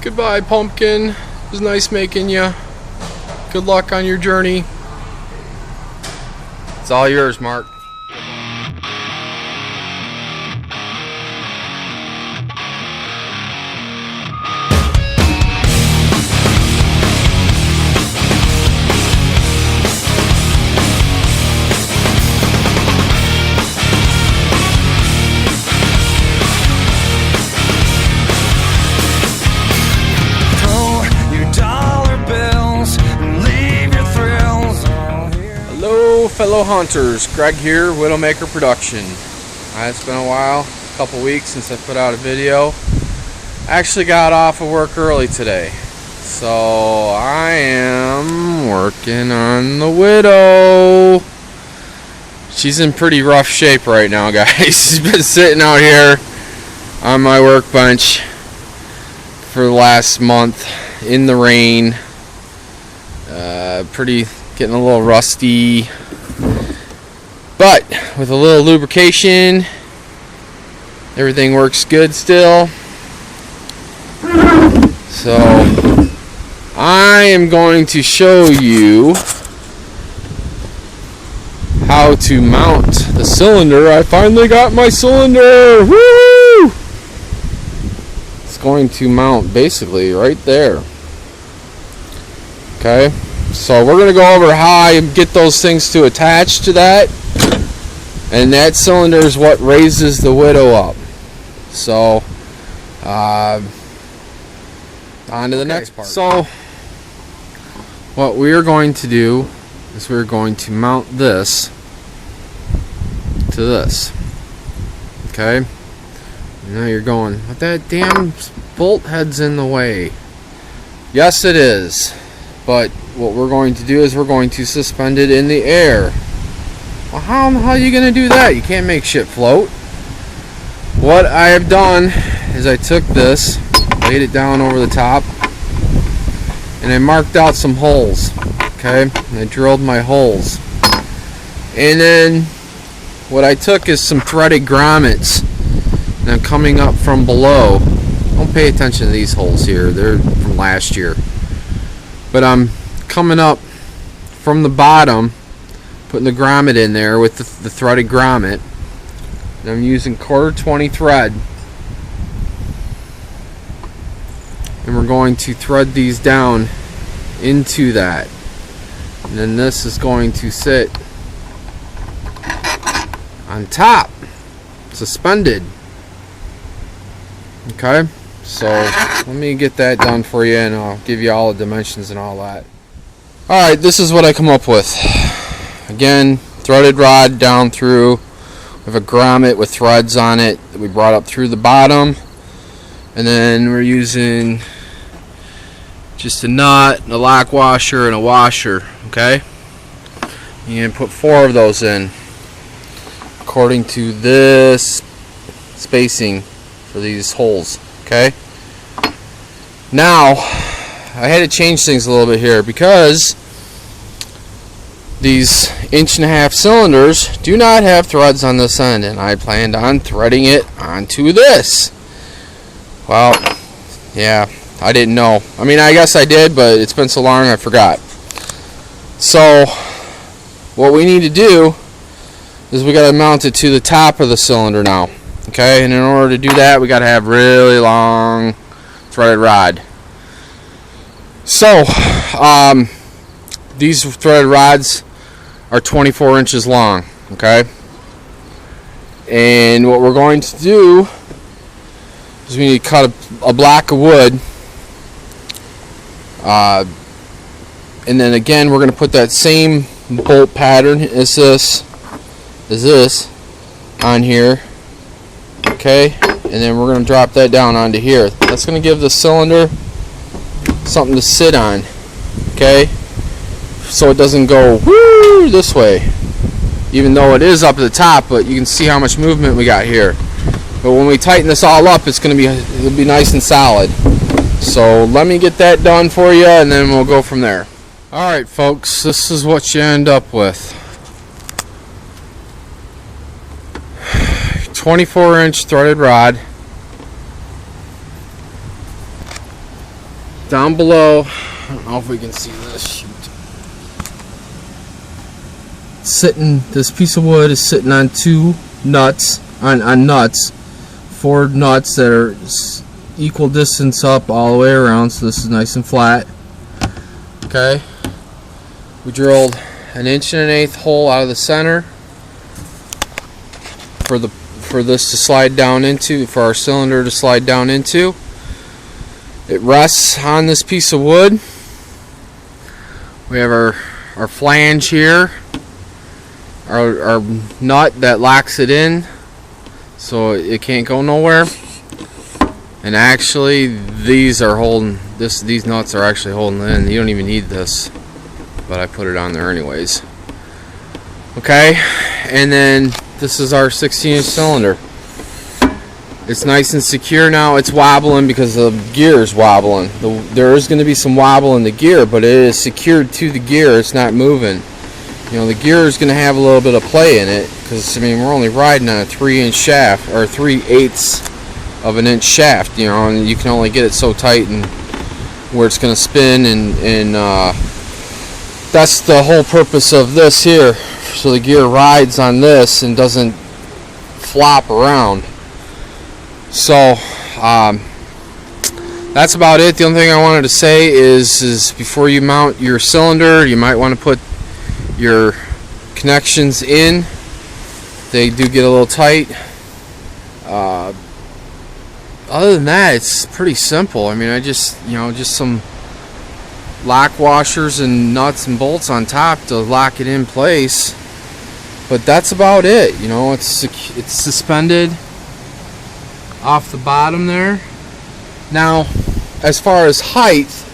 Goodbye, pumpkin. It was nice making you. Good luck on your journey. It's all yours, Mark. Fellow hunters, Greg here, Widowmaker Production. It's been a while, a couple weeks since I put out a video. I actually got off of work early today, so I am working on the Widow. She's in pretty rough shape right now, guys. She's been sitting out here on my workbench for the last month in the rain. Getting a little rusty. But with a little lubrication, everything works good still. So I am going to show you how to mount the cylinder. I finally got my cylinder. Woo! It's going to mount basically right there. Okay, so we're going to go over how I get those things to attach to that. And that cylinder is what raises the Widow up. So, on to the next part. So, what we are going to do is we're going to mount this to this. Okay? Now you're going, but that damn bolt head's in the way. Yes, it is. But what we're going to do is we're going to suspend it in the air. Well, how the hell are you going to do that? You can't make shit float. What I have done is I took this, laid it down over the top, and I marked out some holes. Okay? And I drilled my holes. And then what I took is some threaded grommets. And I'm coming up from below. Don't pay attention to these holes here. They're from last year. But I'm coming up from the bottom, putting the grommet in there with the threaded grommet, and I'm using 1/4 thread, and we're going to thread these down into that, and then this is going to sit on top, suspended. Okay, so let me get that done for you, and I'll give you all the dimensions and all that. Alright, this is what I come up with. Again, threaded rod down through. We have a grommet with threads on it that we brought up through the bottom. And then we're using just a nut, a lock washer, and a washer. Okay? You can put 4 of those in according to this spacing for these holes. Okay? Now, I had to change things a little bit here because these 1.5-inch cylinders do not have threads on this end, and I planned on threading it onto this. Well, yeah, I didn't know. I mean, I guess I did, but it's been so long I forgot. So what we need to do is we got to mount it to the top of the cylinder now. Okay, and in order to do that, we got to have really long threaded rod. So these threaded rods are 24 inches long. Okay, and what we're going to do is we need to cut a block of wood, and then again we're going to put that same bolt pattern as this on here. Okay, and then we're going to drop that down onto here. That's going to give the cylinder something to sit on. Okay, so it doesn't go woo this way, even though it is up at the top, but you can see how much movement we got here. But when we tighten this all up, it'll be nice and solid. So let me get that done for you, and then we'll go from there. Alright folks, this is what you end up with. 24-inch threaded rod, down below, I don't know if we can see this. Shoot. This piece of wood is sitting on two nuts, on nuts, 4 nuts that are equal distance up all the way around, so this is nice and flat. Okay, we drilled 1.125" hole out of the center for this to slide down into, for our cylinder to slide down into. It rests on this piece of wood. We have our flange here, our nut that locks it in so it can't go nowhere. And actually these are holding this, these nuts are actually holding it in. You don't even need this, but I put it on there anyways. Okay, and then this is our 16-inch cylinder. It's nice and secure now. It's wobbling because the gear is wobbling. There is going to be some wobble in the gear, but it is secured to the gear. It's not moving. You know, the gear is going to have a little bit of play in it because, I mean, we're only riding on a 3-inch shaft, or 3/8 of an inch shaft, you know, and you can only get it so tight and where it's going to spin, and that's the whole purpose of this here, so the gear rides on this and doesn't flop around. So that's about it. The only thing I wanted to say is before you mount your cylinder, you might want to put your connections in. They do get a little tight. Other than that, it's pretty simple. I mean, just some lock washers and nuts and bolts on top to lock it in place. But that's about it. You know, it's suspended off the bottom there. Now, as far as height,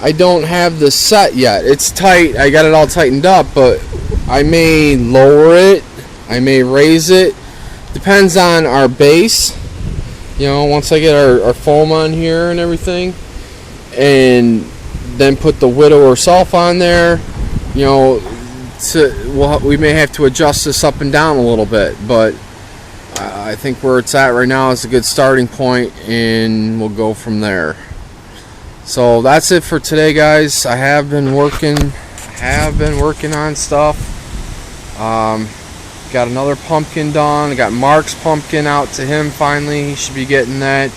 I don't have this set yet. It's tight. I got it all tightened up, but I may lower it. I may raise it. Depends on our base. You know, once I get our foam on here and everything, and then put the widow herself on there, you know, we may have to adjust this up and down a little bit, but I think where it's at right now is a good starting point, and we'll go from there. So that's it for today, guys. I have been working on stuff. Got another pumpkin done. I got Mark's pumpkin out to him finally. He should be getting that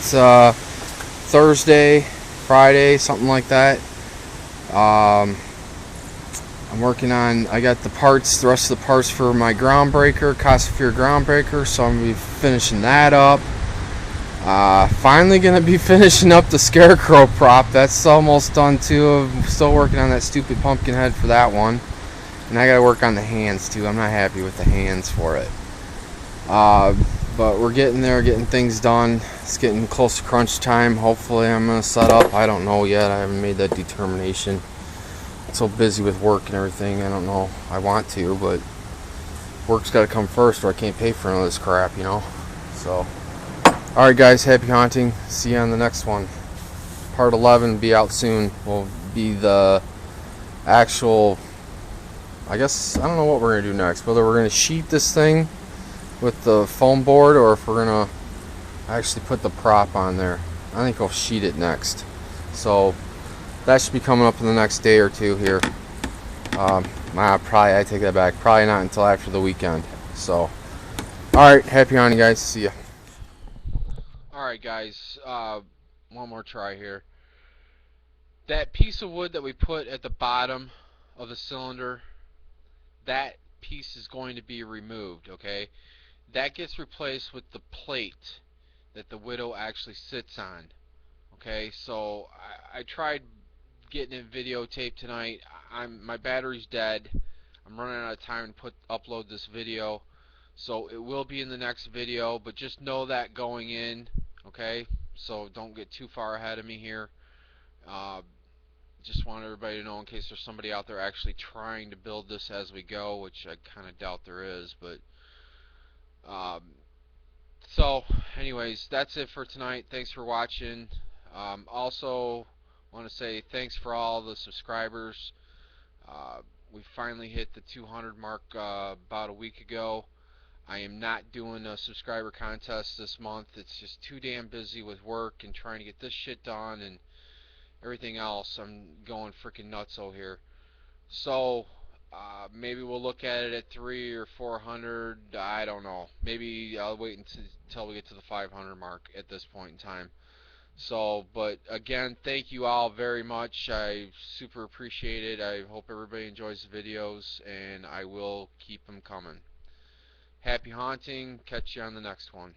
Thursday, Friday, something like that. I'm working on, I got the rest of the parts for my groundbreaker, Cossphere groundbreaker, so I'm going to be finishing that up. Finally going to be finishing up the scarecrow prop. That's almost done too. I'm still working on that stupid pumpkin head for that one. And I got to work on the hands too. I'm not happy with the hands for it. But we're getting there, getting things done. It's getting close to crunch time. Hopefully I'm going to set up. I don't know yet. I haven't made that determination. I'm so busy with work and everything. I don't know. I want to, but work's got to come first or I can't pay for none of this crap, you know. So, alright guys, happy hunting. See you on the next one. Part 11 will be out soon. Will be the actual, I guess, I don't know what we're going to do next. Whether we're going to sheet this thing with the foam board or if we're going to actually put the prop on there. I think I'll sheet it next. So that should be coming up in the next day or two here. I take that back. Probably not until after the weekend. So, alright, happy hunting guys. See ya. Alright guys, one more try here. That piece of wood that we put at the bottom of the cylinder, that piece is going to be removed, okay? That gets replaced with the plate that the widow actually sits on, okay? So I tried getting it videotaped tonight. My battery's dead. I'm running out of time to upload this video, so it will be in the next video, but just know that going in, okay? So don't get too far ahead of me here. Just want everybody to know in case there's somebody out there actually trying to build this as we go, which I kind of doubt there is, but so anyways, that's it for tonight. Thanks for watching. Also want to say thanks for all the subscribers. We finally hit the 200 mark about a week ago. I am not doing a subscriber contest this month. It's just too damn busy with work and trying to get this shit done, and everything else, I'm going freaking nutso here. So maybe we'll look at it at 3 or 400. I don't know. Maybe I'll wait until we get to the 500 mark at this point in time. So, but again, thank you all very much. I super appreciate it. I hope everybody enjoys the videos, and I will keep them coming. Happy haunting. Catch you on the next one.